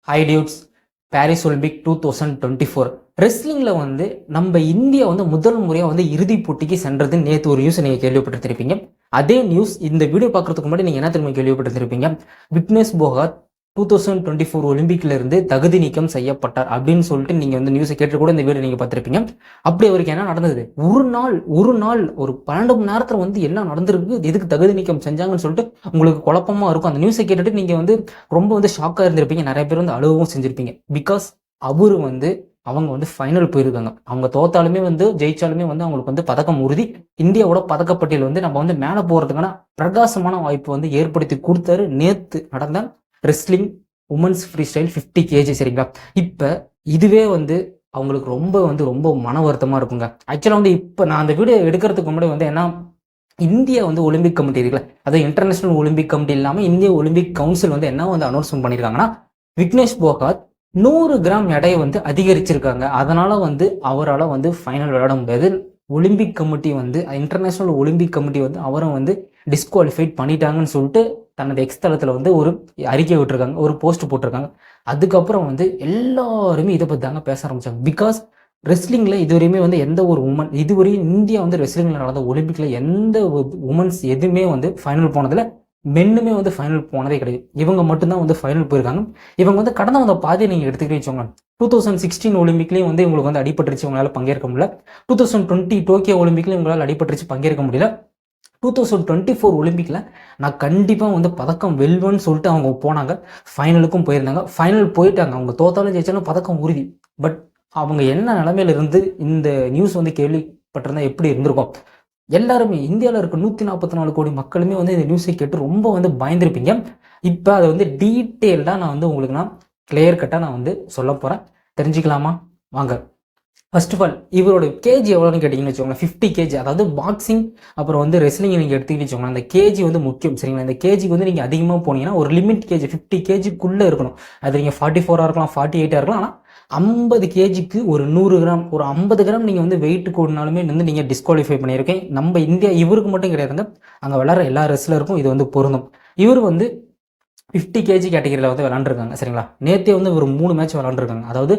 Hi dudes, Paris Olympic 2024 ரெஸ்லிங்கில் வந்து நம்ம India வந்து முதல் முறையாக வந்து இறுதிப் போட்டிக்கு சென்றது நேற்று ஒரு நியூஸ் நீங்கள் கேள்விப்பட்டிருப்பீங்க. அதே நியூஸ் இந்த வீடியோ பார்க்கறதுக்கு முன்னாடி நீங்கள் என்ன திரும்ப கேள்விப்பட்டிருப்பீங்க, விக்னேஷ் போகாத் 2024 ஒலிம்பிக்ல இருந்து தகுதி நீக்கம் செய்யப்பட்டார் அப்படின்னு சொல்லிட்டு நீங்கள் வந்து நியூஸை கேட்டு கூட இந்த வீடியோ நீங்கள் பார்த்துருப்பீங்க. அப்படி அவருக்கு என்ன நடந்தது, ஒரு நாள் ஒரு 12 மணி நேரத்தில் வந்து என்ன நடந்திருக்கு, எதுக்கு தகுதி நீக்கம் செஞ்சாங்கன்னு சொல்லிட்டு உங்களுக்கு குழப்பமா இருக்கும். அந்த நியூஸை கேட்டுட்டு நீங்கள் வந்து ரொம்ப வந்து ஷாக்காக இருந்திருப்பீங்க. நிறைய பேர் வந்து அழுகவும் செஞ்சிருப்பீங்க. பிகாஸ் அவரு வந்து அவங்க வந்து ஃபைனல் போயிருக்காங்க. அவங்க தோத்தாலுமே வந்து ஜெயிச்சாலுமே வந்து அவங்களுக்கு வந்து பதக்கம் உறுதி. இந்தியாவோட பதக்கப்பட்டியல் வந்து நம்ம வந்து மேலே போகிறதுக்கான பிரகாசமான வாய்ப்பு வந்து ஏற்படுத்தி கொடுத்தாரு நேற்று நடந்த wrestling women's free style 50 kg. சரிங்களா, இப்போ இதுவே வந்து அவங்களுக்கு ரொம்ப மன வருத்தமாக இருக்குங்க. ஆக்சுவலாக வந்து இப்போ நான் அந்த வீடியோ எடுக்கிறதுக்கு முன்னாடி வந்து என்ன, இந்தியா வந்து ஒலிம்பிக் கமிட்டி இருக்குல்ல, அதாவது இன்டர்நேஷனல் ஒலிம்பிக் கமிட்டி இல்லாமல் இந்திய ஒலிம்பிக் கவுன்சில் வந்து என்ன வந்து அனௌன்ஸ்மெண்ட் பண்ணியிருக்காங்கன்னா, விக்னேஷ் போகாத் 100 கிராம் எடையை வந்து அதிகரிச்சிருக்காங்க. அதனால வந்து அவரால் வந்து ஃபைனல் விளையாட முடியாது. ஒலிம்பிக் கமிட்டி வந்து இன்டர்நேஷனல் ஒலிம்பிக் கமிட்டி வந்து அவரை வந்து டிஸ்குவாலிஃபைட் பண்ணிட்டாங்கன்னு சொல்லிட்டு தனது எக்ஸ் தளத்தில் வந்து ஒரு அறிக்கை விட்டுருக்காங்க, ஒரு போஸ்ட் போட்டிருக்காங்க. அதுக்கப்புறம் வந்து எல்லாருமே இதை பற்றி தாங்க பேச ஆரம்பிச்சாங்க. பிகாஸ் ரெஸ்லிங்கில் இதுவரையுமே வந்து எந்த ஒரு உமன், இதுவரையும் இந்தியா வந்து ரெஸ்லிங்கில் நடந்த ஒலிம்பிக்கில் எந்த உமன்ஸ் எதுவுமே வந்து ஃபைனல் போனதில், மென்னுமே வந்து ஃபைனல் போனதே கிடையாது. இவங்க மட்டும்தான் வந்து ஃபைனல் போயிருக்காங்க. இவங்க வந்து கடந்த வந்த பாதியை நீங்கள் எடுத்துக்கிட்டே வச்சோங்க. 2016 ஒலிம்பிக்லேயும் வந்து இவங்களுக்கு வந்து அடிபட்டுருச்சு, இவங்களால பங்கேற்க முடியல. 2020 டோக்கியோ ஒலிம்பிக்லையும் இவங்களால் அடிபட்டுருச்சு, பங்கேற்க முடியல. 2024 ஒலிம்பிக்கில் நான் கண்டிப்பாக வந்து பதக்கம் வெல்வேன்னு சொல்லிட்டு அவங்க போனாங்க. ஃபைனலுக்கும் போயிருந்தாங்க. ஃபைனல் போயிட்டாங்க. அவங்க தோத்தாலும் ஜெயிச்சாலும் பதக்கம் உறுதி. பட் அவங்க என்ன நிலைமையில இருந்து இந்த நியூஸ் வந்து கேள்விப்பட்டிருந்தா எப்படி இருந்திருக்கும். எல்லாருமே இந்தியாவில் இருக்க 144 கோடி மக்களுமே வந்து இந்த நியூஸை கேட்டு ரொம்ப வந்து பயந்துருப்பீங்க. இப்போ அதை வந்து டீட்டெயில்டாக நான் வந்து உங்களுக்கு கிளியர் கட்டாக நான் வந்து சொல்ல போகிறேன். தெரிஞ்சுக்கலாமா? வாங்க. ஃபர்ஸ்ட் ஆஃப் ஆல் இவரோட கேஜி எவ்வளோன்னு கேட்டிங்கன்னு வச்சுக்கோங்க, 50 kg. அதாவது பாக்ஸிங் அப்புறம் வந்து ரெஸ்லிங் நீங்கள் எடுத்துக்கிட்டு வச்சுக்கோங்க, அந்த கேஜி வந்து முக்கியம். சரிங்களா, இந்த கேஜிக்கு வந்து நீங்கள் அதிகமாக போனீங்கன்னா ஒரு லிமிட் கேஜி 50 kgக்குள்ளே இருக்கணும். அது நீங்கள் 44 இருக்கலாம், 48 இருக்கலாம். ஆனால் 50 kgக்கு ஒரு 100 கிராம், ஒரு 50 கிராம் நீங்கள் வந்து வெயிட் கூடினாலுமே வந்து நீங்கள் டிஸ்குவாலிஃபை பண்ணியிருக்கேன். நம்ம இந்தியா இவருக்கு மட்டும் கிடையாதுங்க, அங்கே விளாட்ற எல்லா ரெஸ்லருக்கும் இது வந்து பொருந்தும். இவர் வந்து 50 kg கேட்டகரியில் வந்து விளாண்டுருக்காங்க. சரிங்களா, நேற்றே வந்து ஒரு 3 மேட்ச் விளாண்டுருக்காங்க. அதாவது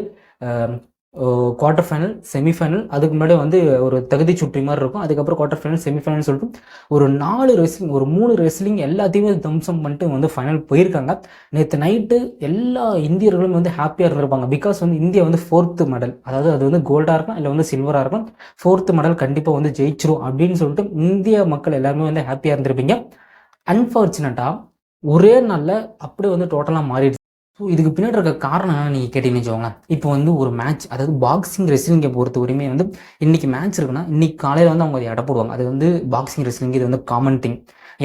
குவார்டர் ஃபைனல், செமிஃபைனல், அதுக்கு முன்னாடி வந்து ஒரு தகுதி சுற்றி மாதிரி இருக்கும். அதுக்கப்புறம் குவார்டர் ஃபைனல், செமிஃபைனல் சொல்லிட்டு ஒரு 4 ரெஸ்லிங், ஒரு 3 ரெஸ்லிங் எல்லாத்தையுமே தம்சம் பண்ணிட்டு வந்து ஃபைனல் போயிருக்காங்க. நேற்று நைட்டு எல்லா இந்தியர்களும் வந்து ஹாப்பியாக இருந்திருப்பாங்க. பிகாஸ் வந்து இந்தியா வந்து 4th மெடல், அதாவது அது வந்து கோல்டாக இருக்கும் இல்லை வந்து சில்வராக இருக்கும், 4th மெடல் கண்டிப்பாக வந்து ஜெயிச்சிரும் அப்படின்னு சொல்லிட்டு இந்திய மக்கள் எல்லாருமே வந்து ஹாப்பியாக இருந்திருப்பீங்க. அன்ஃபார்ச்சுனேட்டாக ஒரே நாளில் அப்படியே வந்து டோட்டலாக மாறிடுச்சு. ஸோ இதுக்கு பின்னாடி இருக்க காரணம் என்ன நீங்கள் கேட்டீங்கன்னு வச்சுக்கோங்க. இப்போ வந்து ஒரு மேட்ச், அதாவது பாக்ஸிங் ரெஸ்லிங்கை பொறுத்த வரையுமே வந்து இன்றைக்கி மேட்ச் இருக்குன்னா இன்றைக்கி காலையில் வந்து அவங்க எடை போடுவாங்க. அது வந்து பாக்ஸிங் ரெஸ்லிங், இது வந்து காமன் திங்.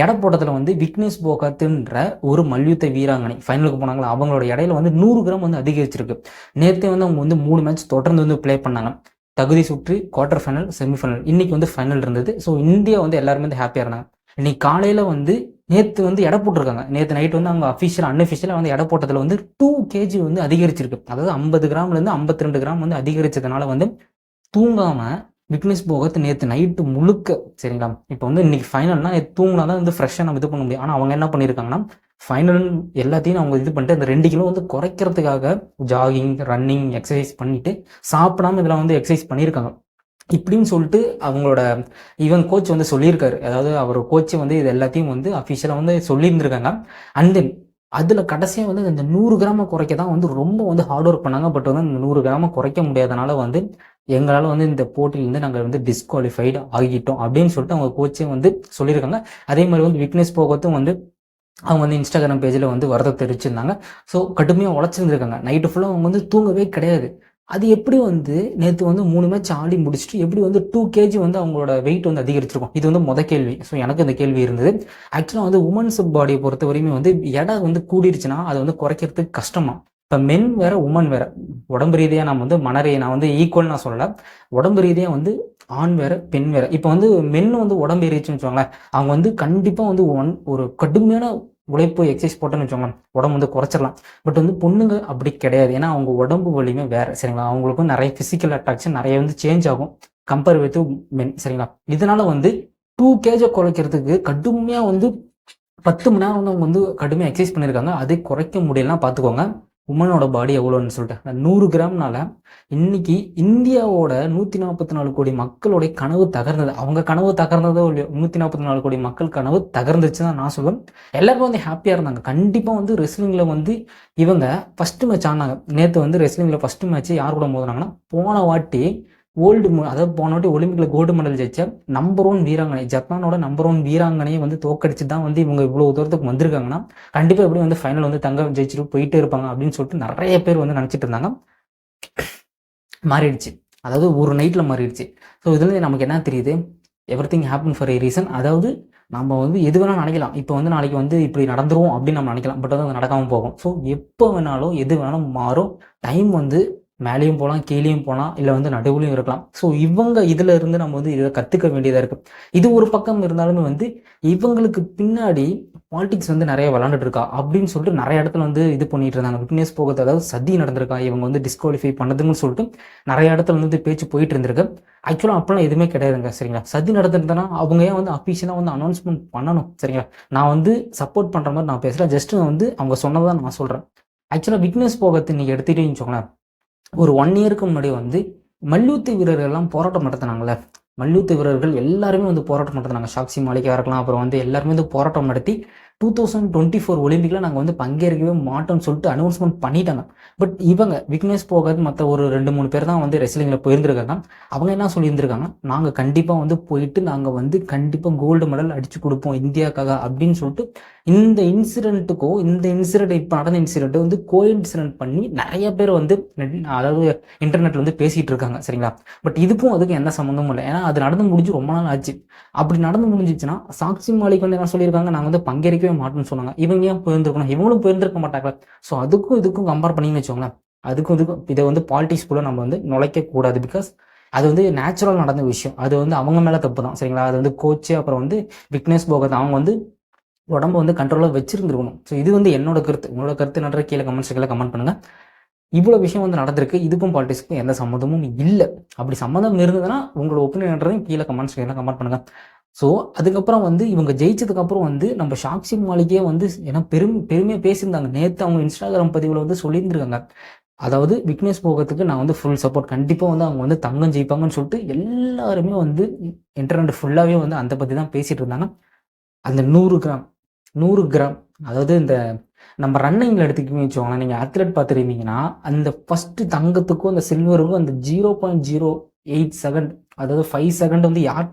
எடை போட்டத்தில் வந்து விக்னேஷ் போகாத்துன்ற ஒரு மல்யுத்த வீராங்கனை ஃபைனலுக்கு போனாங்களா, அவங்களோட இடையில வந்து 100 கிராம் வந்து அதிகரிச்சிருக்கு. நேற்றே வந்து அவங்க வந்து 3 மேட்ச் தொடர்ந்து வந்து ப்ளே பண்ணாங்க. தகுதி சுற்று, குவார்டர் ஃபைனல், செமிஃபைனல், இன்றைக்கி வந்து ஃபைனல் இருந்தது. ஸோ இந்தியா வந்து எல்லாருமே வந்து ஹாப்பியாக இருந்தாங்க. இன்னைக்கு காலையில் வந்து நேற்று வந்து எடை போட்டிருக்காங்க. நேற்று நைட் வந்து அவங்க அன்அஃபிஷியலாக வந்து எடை போட்டதில் வந்து 2 kg வந்து அதிகரிச்சிருக்கு. அதாவது 50 கிராம்லேருந்து 52 கிராம் வந்து அதிகரிச்சதுனால வந்து தூங்காமல் விக்னேஷ் போகத் நேற்று நைட்டு முழுக்க, சரிங்களா, இப்போ வந்து இன்னைக்கு ஃபைனல்னா தூங்கினா தான் வந்து ஃப்ரெஷ்ஷாக நம்ம இது பண்ண முடியும். ஆனால் அவங்க என்ன பண்ணியிருக்காங்கன்னா, ஃபைனல் எல்லாத்தையும் அவங்க இது பண்ணிட்டு அந்த 2 கிலோ வந்து குறைக்கிறதுக்காக ஜாகிங், ரன்னிங், எக்ஸசைஸ் பண்ணிட்டு சாப்பிடாம இதெல்லாம் வந்து எக்ஸசைஸ் பண்ணியிருக்காங்க. இப்படின்னு சொல்லிட்டு அவங்களோட ஈவன் கோச் வந்து சொல்லியிருக்காரு. அதாவது அவர் கோச் வந்து இது எல்லாத்தையும் வந்து அஃபிஷியலாக வந்து சொல்லியிருந்திருக்காங்க. அண்ட் தென் அதில் கடைசியாக வந்து இந்த 100 கிராம குறைக்க தான் வந்து ரொம்ப வந்து ஹார்ட் ஒர்க் பண்ணாங்க. பட் வந்து இந்த 100 கிராம குறைக்க முடியாதனால வந்து எங்களால் வந்து இந்த போட்டியிலேருந்து நாங்கள் வந்து டிஸ்குவாலிஃபைடு ஆகிட்டோம் அப்படின்னு சொல்லிட்டு அவங்க கோச்சே வந்து சொல்லியிருக்காங்க. அதே மாதிரி வந்து விக்னேஷ் போகத்தும் வந்து அவங்க வந்து இன்ஸ்டாகிராம் பேஜில் வந்து வரதை தெரிவிச்சிருந்தாங்க. ஸோ கடுமையாக உழைச்சிருந்துருக்காங்க. நைட்டு ஃபுல்லாக அவங்க வந்து தூங்கவே கிடையாது. அது எப்படி வந்து நேற்று வந்து 3 மேட்ச் ஆடி முடிச்சுட்டு எப்படி வந்து 2 kg வந்து அவங்களோட வெயிட் வந்து அதிகரிச்சிருக்கும், இது வந்து முத கேள்வி. ஸோ எனக்கு இந்த கேள்வி இருந்தது. ஆக்சுவலாக வந்து உமன்ஸ் பாடியை பொறுத்த வரையுமே வந்து எடை வந்து கூடிருச்சுன்னா அதை வந்து குறைக்கிறதுக்கு கஷ்டமா. இப்போ மென் வேற, உமன் வேற. உடம்பு ரீதியாக நான் வந்து நான் வந்து ஈக்குவல் நான் சொல்லலை. உடம்பு ரீதியாக வந்து ஆண் வேற, பெண் வேற. இப்போ வந்து மென் வந்து உடம்பு ஏறிச்சுன்னு வச்சுக்கோங்களேன், அவங்க வந்து கண்டிப்பாக வந்து ஒரு கடுமையான உழைப்பு எக்ஸசைஸ் போட்டோன்னு வச்சோங்களேன், உடம்பு வந்து குறைச்சிடலாம். பட் வந்து பொண்ணுங்க அப்படி கிடையாது. ஏன்னா அவங்க உடம்பு வலிமை வேறு. சரிங்களா, அவங்களுக்கும் நிறைய ஃபிசிக்கல் அட்ராக்ஷன் நிறைய வந்து சேஞ்ச் ஆகும் கம்பேர் வித் மென். சரிங்களா, இதனால வந்து 2 kg குறைக்கிறதுக்கு கடுமையாக வந்து 10 மணி நேரம் வந்து அவங்க வந்து கடுமையாக எக்ஸசைஸ் பண்ணியிருக்காங்க. அதை குறைக்க முடியலன்னா பார்த்துக்கோங்க, உமனோட பாடி எவ்வளோன்னு சொல்லிட்டு அந்த 100 கிராம்னால இன்னைக்கு இந்தியாவோட 144 கோடி மக்களுடைய கனவு தகர்ந்தது. அவங்க கனவு தகர்ந்ததோ இல்லையோ 144 கோடி மக்கள் கனவு தகர்ந்துச்சு தான் நான் சொல்லுவேன். எல்லாருமே வந்து ஹாப்பியாக இருந்தாங்க. கண்டிப்பாக வந்து ரெஸ்லிங்கில் வந்து இவங்க ஃபர்ஸ்ட் மேட்ச் ஆனாங்க. நேற்று வந்து ரெஸ்லிங்கில் ஃபர்ஸ்ட் மேட்ச் யார் கூட மோதினாங்கன்னா போன வாட்டி அதாவது போன வாட்டி ஒலிம்பிக்ல கோல்டு மெடல் ஜெயிச்ச நம்பர் 1 வீராங்கனை, ஜப்பானோட நம்பர் 1 வீராங்கனையை வந்து தோக்கடிச்சு தான் வந்து இவங்க இவ்வளவு தூரத்துக்கு வந்திருக்காங்கன்னா கண்டிப்பா எப்படி வந்து ஃபைனல் வந்து தங்கம் ஜெயிச்சுட்டு போயிட்டே இருப்பாங்க அப்படின்னு சொல்லிட்டு நிறைய பேர் வந்து நினைச்சிட்டு இருந்தாங்க. மாறிடுச்சு, அதாவது ஒரு நைட்ல மாறிடுச்சு. ஸோ இதுல நமக்கு என்ன தெரியுது, everything happen for A reason. அதாவது நம்ம வந்து எது வேணாலும் நினைக்கலாம். இப்போ வந்து நாளைக்கு வந்து இப்படி நடந்துரும் அப்படின்னு நம்ம நினைக்கலாம், பட் வந்து நடக்காம போகும். ஸோ எப்போ வேணாலும் எது வேணாலும் மாறும். டைம் வந்து மேலேயும் போகலாம், கீழேயும் போகலாம், இல்லை வந்து நடுவுலையும் இருக்கலாம். ஸோ இவங்க இதுல இருந்து நம்ம வந்து இதை கத்துக்க வேண்டியதா இருக்கு. இது ஒரு பக்கம் இருந்தாலுமே வந்து இவங்களுக்கு பின்னாடி பாலிடிக்ஸ் வந்து நிறைய விளாண்டுட்டு இருக்கா அப்படின்னு சொல்லிட்டு நிறைய இடத்துல வந்து இது பண்ணிட்டு இருந்தாங்க. விட்னஸ் போகிறது, அதாவது சதி நடந்திருக்கா, இவங்க வந்து டிஸ்குவாலிஃபை பண்ணதுன்னு சொல்லிட்டு நிறைய இடத்துல வந்து பேச்சு போயிட்டு இருந்திருக்கு. ஆக்சுவலாக அப்பெல்லாம் எதுவுமே கிடையாதுங்க, சரிங்களா? சதி நடந்துருந்தேன்னா அவங்க ஏன் வந்து அஃபீஷியலாக வந்து அனௌன்ஸ்மெண்ட் பண்ணணும், சரிங்களா? நான் வந்து சப்போர்ட் பண்ணுற மாதிரி நான் பேசுகிறேன், ஜஸ்ட் வந்து அவங்க சொன்னதான் நான் சொல்கிறேன். ஆக்சுவலாக விட்னஸ் போகிறது நீங்கள் எடுத்துகிட்டேன்னு வச்சுக்கோங்களேன், ஒரு 1 இயருக்கு முன்னாடி வந்து மல்யுத்த வீரர்கள் எல்லாம் போராட்டம் நடத்தினாங்கல்ல, மல்யுத்த வீரர்கள் எல்லாருமே வந்து போராட்டம் நடத்தினாங்க. சாக்ஷி மாலிகா இருக்கலாம், அப்புறம் வந்து எல்லாருமே வந்து போராட்டம் நடத்தி 2024 ஒலிம்பிக்ல நாங்கள் வந்து பங்கேற்கவே மாட்டோம்னு சொல்லிட்டு அனௌன்ஸ்மெண்ட் பண்ணிட்டாங்க. பட் இவங்க விக்னேஷ் போகாது மற்ற ஒரு 2-3 பேர் தான் வந்து ரெஸ்லிங்கில் போயிருந்துருக்காங்க. அவங்க என்ன சொல்லியிருந்திருக்காங்க, நாங்கள் கண்டிப்பாக வந்து போயிட்டு நாங்கள் வந்து கண்டிப்பாக கோல்டு மெடல் அடிச்சு கொடுப்போம் இந்தியாவுக்காக அப்படின்னு சொல்லிட்டு இந்த இன்சிடென்ட்டுக்கோ இந்த இன்சிடென்ட் இப்போ நடந்த இன்சிடென்ட் வந்து கோ இன்சிடென்ட் பண்ணி நிறைய பேர் வந்து அதாவது இன்டர்நெட்ல வந்து பேசிட்டு இருக்காங்க, சரிங்களா? பட் இதுக்கும் அதுக்கும் எந்த சம்மந்தமும் இல்லை. ஏன்னா அது நடந்து முடிஞ்சு ரொம்ப நாள் ஆச்சு. அப்படி நடந்து முடிஞ்சிச்சுன்னா சாக்ஷி மாலிக் வந்து என்ன சொல்லியிருக்காங்க, நாங்கள் வந்து பங்கேற்கவே மாட்டோம்னு சொன்னாங்க. இவங்க ஏன் போயிருந்துருக்கணும், இவங்களும் போயிருந்திருக்க மாட்டாங்க. ஸோ அதுக்கும் இதுக்கும் கம்பேர் பண்ணிங்கன்னு வச்சோங்களேன், அதுக்கும் இதுக்கும் இதை வந்து பாலிடிக்ஸ் கூட நம்ம வந்து நுழைக்க கூடாது. பிகாஸ் அது வந்து நேச்சுரல் நடந்த விஷயம். அது வந்து அவங்க மேலே தப்பு தான், சரிங்களா? அது வந்து கோச்சு அப்புறம் வந்து விக்னேஷ் போகத் அவங்க வந்து உடம்பு வந்து கண்ட்ரோலாக வச்சிருந்துருக்கணும். ஸோ இது வந்து என்னோட கருத்து. உங்களோட கருத்து நடுற கீழே கமெண்ட்ஸ்களை கமெண்ட் பண்ணுங்க. இவ்வளோ விஷயம் வந்து நடந்திருக்கு, இதுக்கும் பாலிடிக்ஸ்க்கும் எந்த சம்மந்தமும் இல்லை. அப்படி சம்மந்தம் இருந்ததுன்னா உங்களோட ஒப்பீனியன்றதையும் கீழே கமெண்ட்ஸ்களை கமெண்ட் பண்ணுங்க. ஸோ அதுக்கப்புறம் வந்து இவங்க ஜெயிச்சதுக்கப்புறம் வந்து நம்ம சாக்ஷி மாலிகே வந்து ஏன்னா பெருமையாக பேசியிருந்தாங்க. நேற்று அவங்க இன்ஸ்டாகிராம் பதிவில் வந்து சொல்லியிருந்திருக்காங்க, அதாவது விக்னேஷ் போகிறதுக்கு நான் வந்து ஃபுல் சப்போர்ட், கண்டிப்பாக வந்து அவங்க வந்து தங்கம் ஜெயிப்பாங்கன்னு சொல்லிட்டு எல்லாருமே வந்து இன்டர்நெட் ஃபுல்லாகவே வந்து அந்த பற்றி தான் பேசிகிட்டு இருந்தாங்க. அந்த 100 கிராம் அதாவது இந்த நம்ம ரன்னிங்கில் எடுத்துக்கிட்டீங்கன்னு வச்சுக்கோங்களேன், நீங்கள் அத்லெட் பார்த்துருந்தீங்கன்னா அந்த ஃபஸ்ட்டு தங்கத்துக்கும் அந்த சில்வருக்கும் அந்த 0.08 செகண்ட், அதாவது 5 செகண்ட் வந்து யார்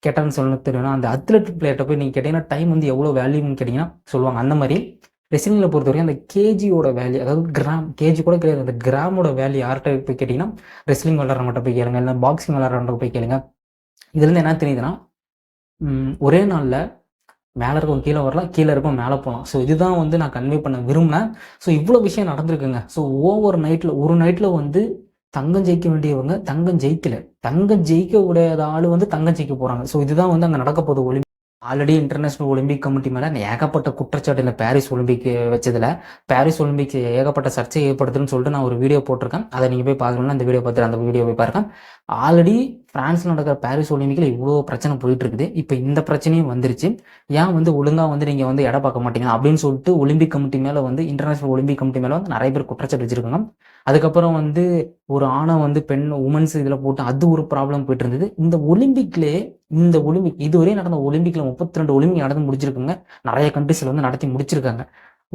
கேட்டான்னு சொல்ல தெரியும்னா அந்த அத்லெட் பிளேயர்கிட்ட போய் நீங்கள் கேட்டிங்கன்னா டைம் வந்து எவ்வளோ வேல்யூன்னு கேட்டிங்கன்னா சொல்லுவாங்க. அந்த மாதிரி ரெஸ்லிங்கில் பொறுத்த வரைக்கும் அந்த கேஜியோட வேல்யூ, அதாவது கிராம், கேஜி கூட கிடையாது, அந்த கிராமோட வேல்யூ யார்கிட்ட போய் கேட்டிங்கன்னா ரெஸ்லிங் விளாட்றவங்கள்ட்ட போய் கேளுங்க, இல்லை பாக்ஸிங் விளாட்றவங்க போய் கேளுங்க. இதுலேருந்து என்ன தெரியுதுன்னா ஒரே நாளில் மேலே இருக்கும் கீழே வரலாம், கீழே இருக்கும் மேலே போகலாம். ஸோ இதுதான் வந்து நான் கன்வே பண்ண விரும்பினேன். ஸோ இவ்வளோ விஷயம் நடந்திருக்குங்க. ஸோ ஒரு நைட்டில் வந்து தங்கம் ஜெயிக்க வேண்டியவங்க தங்கம் ஜெயிக்கல, தங்கம் ஜெயிக்க கூடாத ஆள் வந்து தங்கம் ஜெயிக்க போகிறாங்க. ஸோ இதுதான் வந்து அங்கே நடக்க போகுது. Olympic already international Olympic committee மேலே ஏகப்பட்ட குற்றச்சாட்டு இல்லை, பாரிஸ் ஒலிம்பிக் வச்சதில் பாரிஸ் ஒலிம்பிக் ஏகப்பட்ட சர்ச்சை ஏற்படுத்துன்னு சொல்லிட்டு நான் ஒரு வீடியோ போட்டிருக்கேன். அதை நீங்கள் போய் பார்க்கணும்னா அந்த வீடியோ பார்த்துட்டு அந்த வீடியோ போய் பாருங்க. ஆல்ரெடி பிரான்ஸில் நடக்கிற பாரிஸ் ஒலிம்பிக்கில் இவ்வளோ பிரச்சனை போயிட்டு இருக்குது. இப்போ இந்த பிரச்சனையும் வந்துருச்சு. ஏன் வந்து ஒழுங்காக வந்து நீங்கள் வந்து இடம் பார்க்க மாட்டீங்க அப்படின்னு சொல்லிட்டு ஒலிம்பிக் கமிட்டி மேலே வந்து இன்டர்நேஷனல் ஒலிம்பிக் கமிட்டி மேலே வந்து நிறைய பேர் குற்றச்சாட்டு வச்சிருக்காங்க. அதுக்கப்புறம் வந்து ஒரு ஆணை வந்து பெண் உமன்ஸ் இதில் போட்டு அது ஒரு ப்ராப்ளம் போயிட்டு இருந்தது. இந்த ஒலிம்பிக் இதுவரை நடந்த ஒலிம்பிக்ல 32 ஒலிம்பிக் நடந்து முடிச்சிருக்குங்க. நிறைய கண்ட்ரிஸ்ல வந்து நடத்தி முடிச்சிருக்காங்க.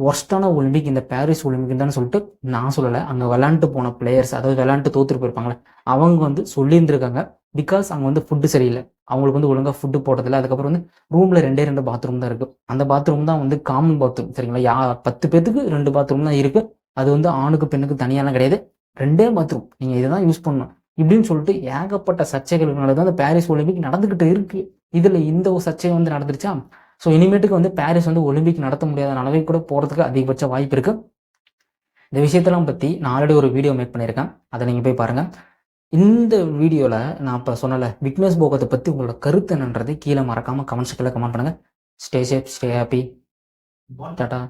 ஒர்ஸ்டான ஒலிம்பிக் இந்த பாரிஸ் ஒலிம்பிக் தான் சொல்லிட்டு நான் சொல்லலை, அங்கே விளையாண்டு போன பிளேயர்ஸ், அதாவது விளையாண்டு தோத்துட்டு போயிருப்பாங்களே அவங்க வந்து சொல்லியிருந்திருக்காங்க. பிகாஸ் அங்கே வந்து ஃபுட்டு சரியில்லை, அவங்களுக்கு வந்து ஒழுங்காக ஃபுட்டு போட்டதில்லை. அதுக்கப்புறம் வந்து ரூமில் 2 பாத்ரூம் தான் இருக்குது. அந்த பாத்ரூம் தான் வந்து காமன் பாத்ரூம், சரிங்களா? 10 பேருக்கு 2 பாத்ரூம் தான் இருக்குது. அது வந்து ஆணுக்கு பெண்ணுக்கு தனியாலாம் கிடையாது, 2 பாத்ரூம், நீங்கள் இதை தான் யூஸ் பண்ணணும் இப்படின்னு சொல்லிட்டு ஏகப்பட்ட சர்ச்சைகள்னால தான் அந்த பாரிஸ் ஒலிம்பிக் நடந்துக்கிட்டு இருக்கு. இதில் இந்த ஒரு சர்ச்சை வந்து நடந்துருச்சா? ஸோ இனிமேட்டுக்கு வந்து பாரிஸ் வந்து ஒலிம்பிக் நடத்த முடியாத அளவுக்கு கூட போகிறதுக்கு அதிகபட்ச வாய்ப்பு இருக்குது. இந்த விஷயத்தெல்லாம் பற்றி நான் ஆல்ரெடி ஒரு வீடியோ மேக் பண்ணியிருக்கேன், அதை நீங்கள் போய் பாருங்கள். இந்த வீடியோவில் நான் இப்போ சொன்னல விக்னேஷ் போகத்தை பற்றி உங்களோட கருத்து என்னன்றதை கீழே மறக்காமல் கமெண்ட் செக்ஷனில் கமெண்ட் பண்ணுங்கள். Stay safe, stay happy, Tata.